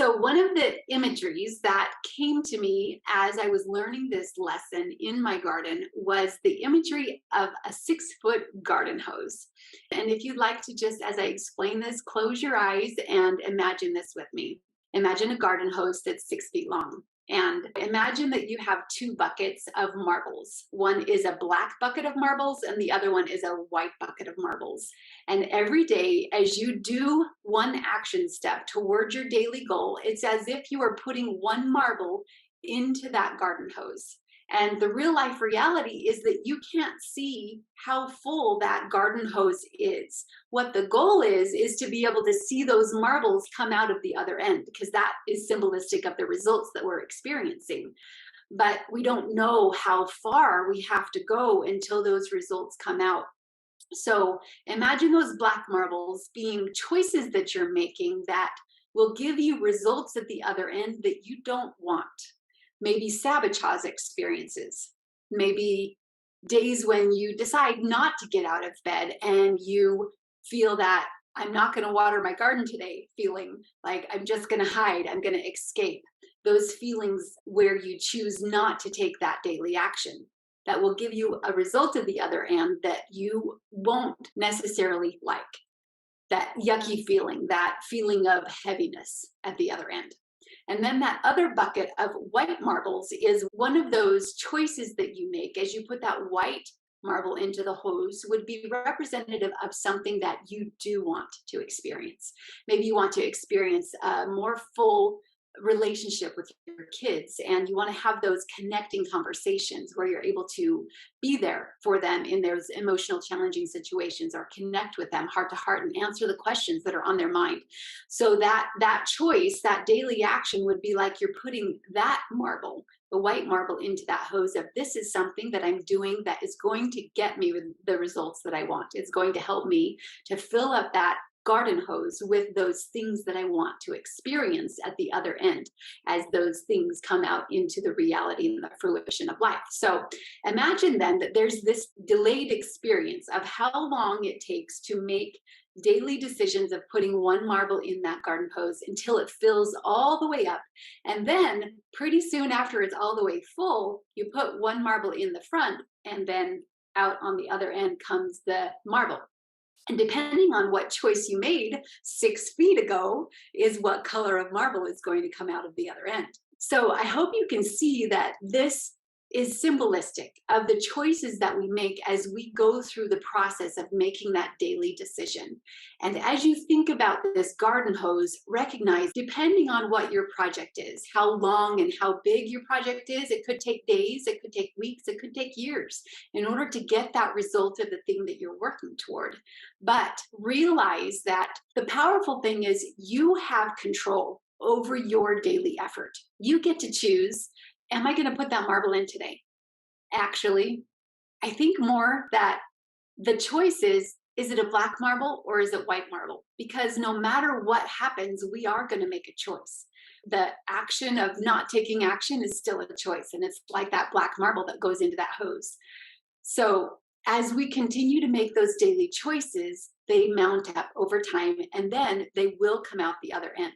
So, one of the imageries that came to me as I was learning this lesson in my garden was the imagery of a 6 foot garden hose. And if you'd like to just, as I explain this, close your eyes and imagine this with me. Imagine a garden hose that's 6 feet long. And imagine that you have two buckets of marbles. One is a black bucket of marbles, and the other one is a white bucket of marbles. And every day, as you do one action step towards your daily goal, it's as if you are putting one marble into that garden hose. And the real life reality is that you can't see how full that garden hose is. What the goal is to be able to see those marbles come out of the other end, because that is symbolistic of the results that we're experiencing. But we don't know how far we have to go until those results come out. So imagine those black marbles being choices that you're making that will give you results at the other end that you don't want. Maybe sabotage experiences, maybe days when you decide not to get out of bed and you feel that I'm not going to water my garden today, feeling like I'm just going to hide, I'm going to escape. Those feelings where you choose not to take that daily action that will give you a result at the other end that you won't necessarily like. That yucky feeling, that feeling of heaviness at the other end. And then that other bucket of white marbles is one of those choices that you make as you put that white marble into the hose would be representative of something that you do want to experience. Maybe you want to experience a more full relationship with your kids, and you want to have those connecting conversations where you're able to be there for them in those emotional challenging situations, or connect with them heart to heart and answer the questions that are on their mind. So that choice, that daily action would be like you're putting that marble, the white marble, into that hose of, this is something that I'm doing that is going to get me with the results that I want. It's going to help me to fill up that garden hose with those things that I want to experience at the other end as those things come out into the reality and the fruition of life. So imagine then that there's this delayed experience of how long it takes to make daily decisions of putting one marble in that garden hose until it fills all the way up. And then pretty soon after it's all the way full, you put one marble in the front, and then out on the other end comes the marble. And depending on what choice you made 6 feet ago is what color of marble is going to come out of the other end. So I hope you can see that this is symbolistic of the choices that we make as we go through the process of making that daily decision. And as you think about this garden hose, recognize, depending on what your project is, how long and how big your project is, it could take days, it could take weeks, it could take years in order to get that result of the thing that you're working toward. But realize that the powerful thing is you have control over your daily effort. You get to choose, am I going to put that marble in today? Actually, I think more that the choice is it a black marble or is it white marble? Because no matter what happens, we are going to make a choice. The action of not taking action is still a choice. And it's like that black marble that goes into that hose. So as we continue to make those daily choices, they mount up over time, and then they will come out the other end.